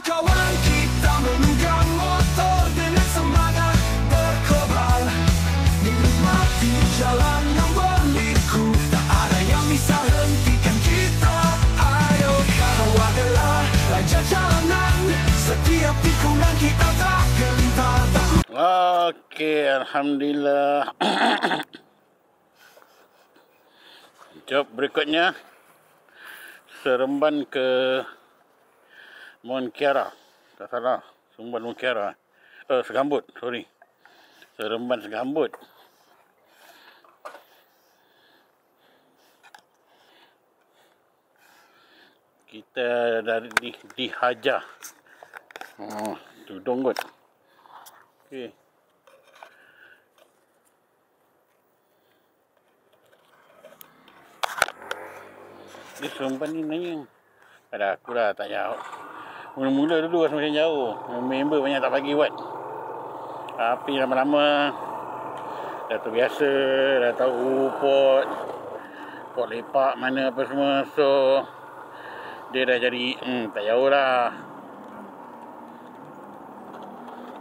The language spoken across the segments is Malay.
kawan, kita memegang motor dengan semangat berkobar, menikmati jalan yang berliku, tak ada yang bisa hentikan kita. Ayo, kau adalah raja jalanan, setiap tikungan kita tak gentar. Okey, alhamdulillah. Job berikutnya Seremban ke Mount Kiara. Tak salah, Seremban Mount Kiara. Segambut, sorry. Seremban Segambut. Kita dari di Hajar. Oh, tu Donggot. Okey. Dia Seremban ni nanya pada aku lah, tak jauh. Mula-mula dulu rasa macam jauh. Member banyak tak bagi buat. Tapi lama-lama dah terbiasa, dah tahu port lepak mana apa semua. So dia dah jadi tak jauh lah.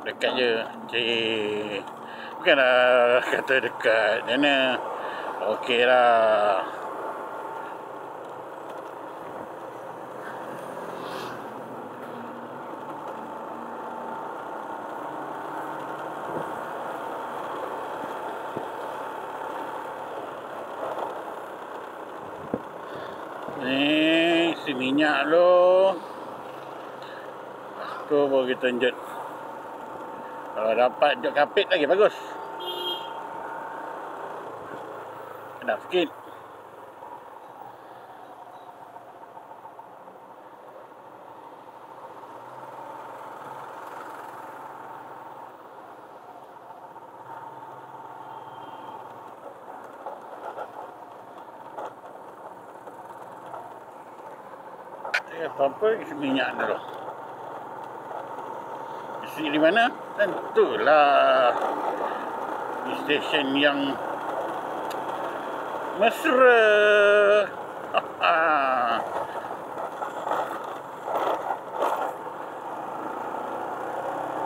Dekat je. Cik. Bukanlah kata dekat. Mana okey lah. Ni si minyak lo. Tu baru kita jut. Kalau dapat jut kapit lagi bagus. Kedap sikit. Apa-apa isi minyak dulu. Isi di mana? Tentulah di stesen yang mesra.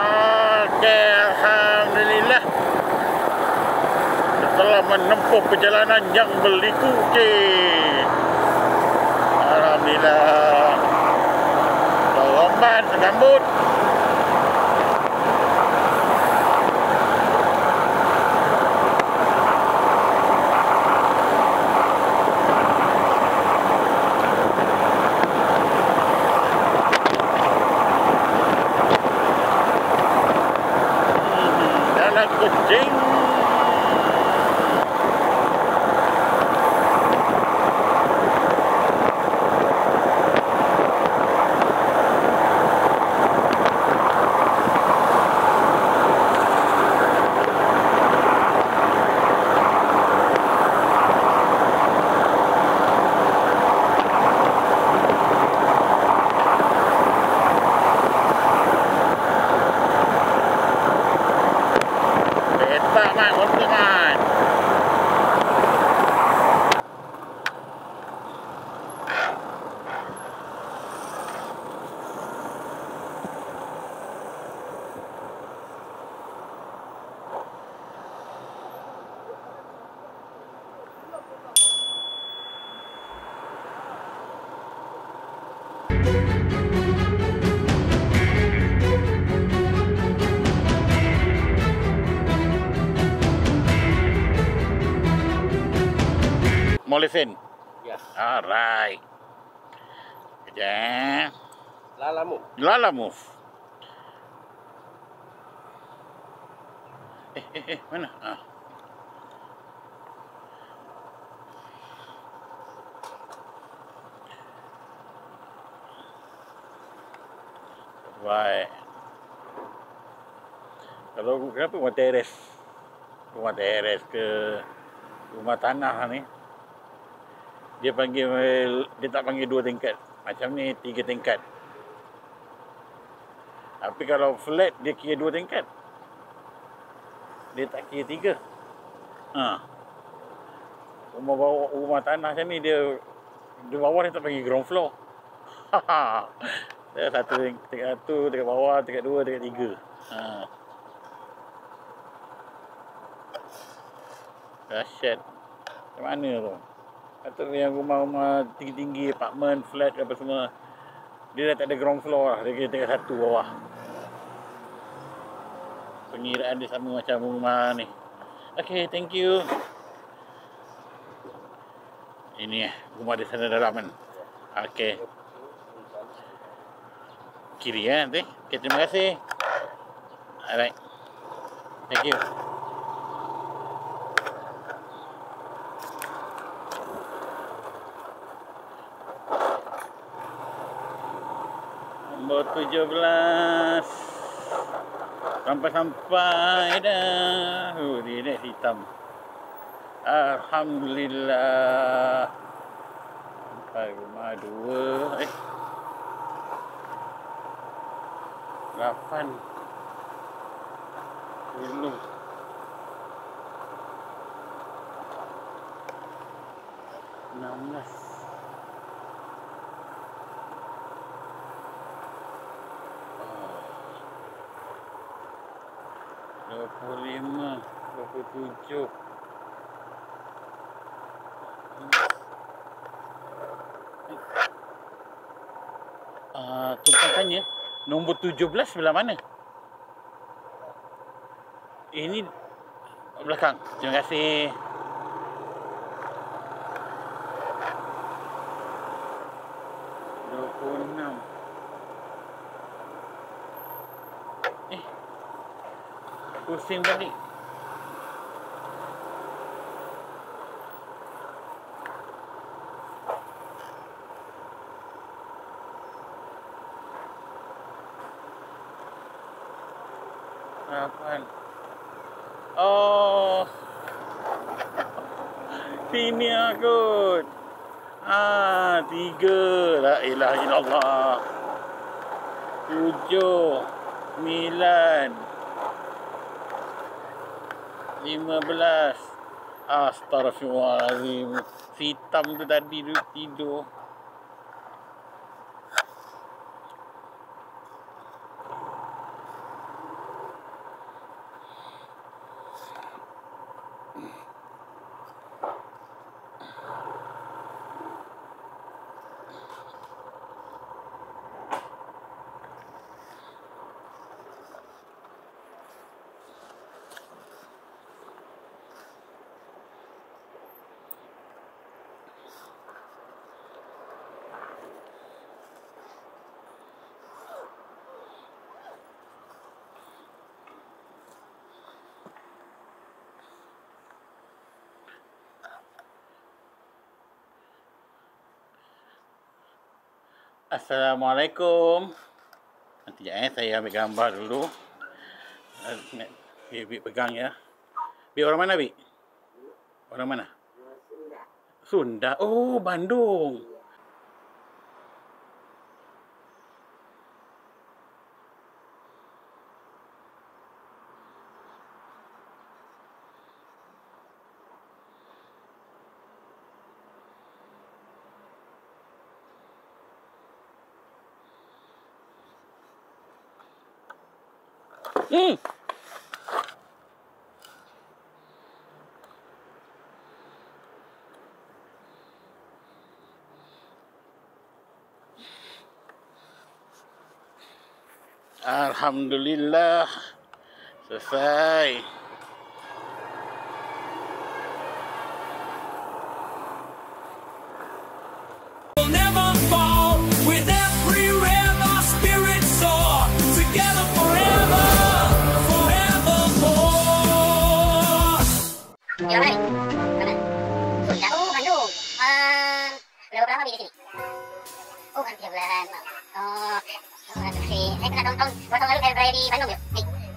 Okey, alhamdulillah. Setelah menempuh perjalanan yang berliku, alhamdulillah. Seremban Segambut. Jalan kucing. Molefen. Yes. Alright. Kejap. Lalamove. Mana? Baik. Kalau kenapa rumah teres? Rumah teres ke rumah tanah ni? Dia tak panggil 2 tingkat. Macam ni 3 tingkat. Tapi kalau flat dia kira 2 tingkat. Dia tak kira 3. Rumah tanah macam ni dia di bawah dia tak panggil ground floor. Satu tingkat satu, tingkat bawah, tingkat dua, tingkat tiga. Dahsyat. Macam mana tu? Kata yang rumah-rumah tinggi-tinggi, apartment, flat apa semua, dia dah tak ada ground floor lah. Dia kira tingkat satu bawah. Pengiraan dia sama macam rumah ni. Okay, thank you. Ini rumah di sana dalam kan. Okay. Kiri nanti. Okay, terima kasih. Alright. Thank you. Nombor 17. Sampai-sampai dah. Dia ni hitam. Alhamdulillah. Sampai rumah 2. 8. 10. 16. 25, 27. Tumpang tanya, nombor 17 sebelah mana? Ini belakang. Terima kasih. Pusing balik. Apaan? Oh, sini aku. 3. La ilaha illallah. 7, 9, 15. Astaghfirullahaladzim. Hitam tu tadi tidur. Assalamualaikum. Nanti saya ambil gambar dulu. Bik pegang ya. Bik orang mana, Bik? Orang mana? Sunda. Oh, Bandung. Alhamdulillah. Selesai. We'll never fall with every river, spirit soar together forever, forevermore. Ya, Bang. Mana? Sunda. Oh, Bandung. Berapa lama di sini? Oh, kan 3 bulan. Oh, saya kena tahun 2 tahun lalu saya berada di Bandung, ya.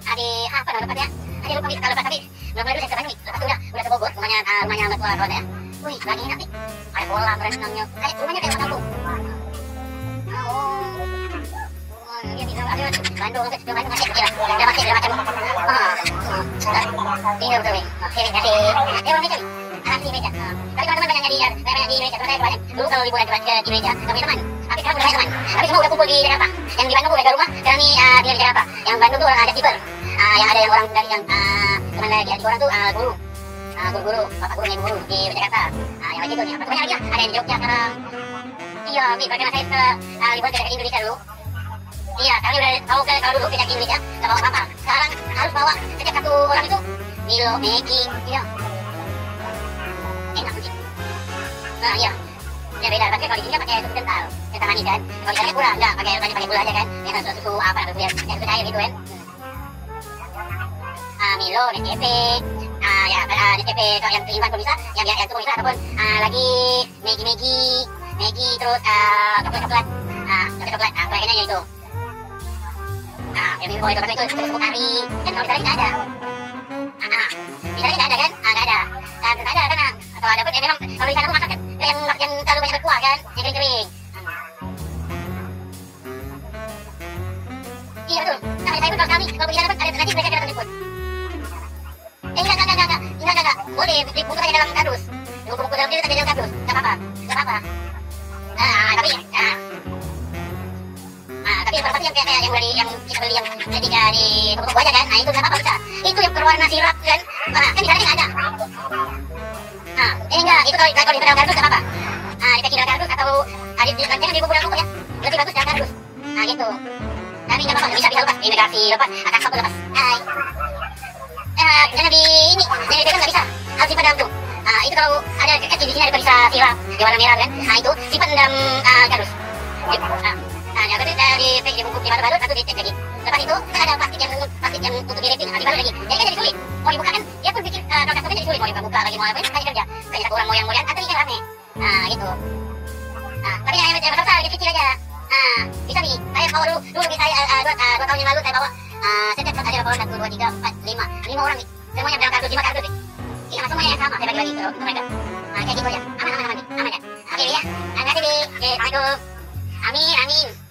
Adik apa nama tempatnya? Adik lupa, kalau lepas habis 2 lalu saya ke Bandung. Lepas itu udah ke Bogor, rumahnya mertua kawan saya. Wih, lagi enak nih. Ada kolam berenangnya. Rumahnya kayak kampung. Dia bisa ada Bandung masih kira. Dia masih macam. Ini betul nih. Oke, kasih. Orang meja. Anak di meja. Tapi teman-teman banyak di meja. Saya banyak di meja. Saya banyak. Dulu kalau liburan ke meja, sama teman. Tapi sekarang udah teman. Tapi semua udah kumpul di Jakarta. yang di Bandung dari rumah, sekarang ni tinggal di Jakarta. Yang Bandung tu ada skipper. Yang ada yang orang dari yang teman lagi ada orang tu guru. Guru-guru, bapak guru, ibu guru di Jakarta. Yang lagi tu ni, apa banyak lagi lah. Ada yang di Jogja sekarang. Iya, bagaimana saya setelah liburan ke Indonesia dulu. Iya, kami udah tahu kan kalau dulu kita ke Indonesia nggak bawa apa. Sekarang harus bawa setiap satu orang itu Milo, Maggi, iya. Enak sih. Nah iya, ya beda. Tapi kalau di sini kan pakai susu kental manis kan. Kalau di sana kurang, enggak pakai gula aja kan. Ya susu apa, susu cair gitu kan. Milo, Nescafe, ya Nescafe kalau yang seimbang kalau bisa, yang tuh bisa ataupun lagi Maggi terus coklat, kayaknya itu. Yang minum itu susu kari, dan kalau di sana nggak ada. Di sana nggak ada kan? Nggak ada. Nggak ada karena kalau ada pun ya memang kalau di sana tuh masak kan yang terlalu banyak berkuah kan, yang kering-kering. Iya betul. Nah saya pun kalau kami kalau pergi sana pun ada nanti mereka datang jemput. Enggak. Boleh dibungkus aja dalam kardus. Dibungkus dalam diri tapi dalam kardus. Nggak apa-apa. Tapi yang kayak yang kita beli yang ketika di toko aja kan, nah itu nggak apa-apa bisa. Itu yang berwarna sirap kan, kan di sana nggak ada. Enggak, itu kalau di dalam kardus nggak apa-apa. Di packing dalam kardus atau jangan dibungkus dalam buku ya, lebih bagus dalam kardus. Gitu. Tapi nggak apa-apa, bisa lepas, imigrasi lepas, kakak lepas. Jangan di ini, jangan di nggak bisa, harus simpan dalam tuh. Itu kalau ada di sini ada tulisan sirap di warna merah kan, nah itu simpan dalam kardus. Di bungkus di balut atau dicek lagi. Lepas itu kan ada plastik yang untuk di wrapping, dibalut lagi. Jadi kan jadi sulit. Mau dibuka kan, dia pun bikin kalau kasutnya jadi sulit. Mau dibuka lagi mau apa? Kan kerja. Kayak satu orang moyang-moyang, atau ini kan rame. Gitu. Tapi yang besar dia kecil aja. Bisa nih. Saya bawa dulu saya 2 tahun yang lalu saya bawa setiap ada bawa 1, 2, 3, 4, 5 orang nih. Semuanya dalam kardus 5 kardus nih. Iya, semuanya yang sama. Saya bagi-bagi untuk mereka. Kayak gitu aja. Aman ya. Oke ya. Assalamualaikum. Amin.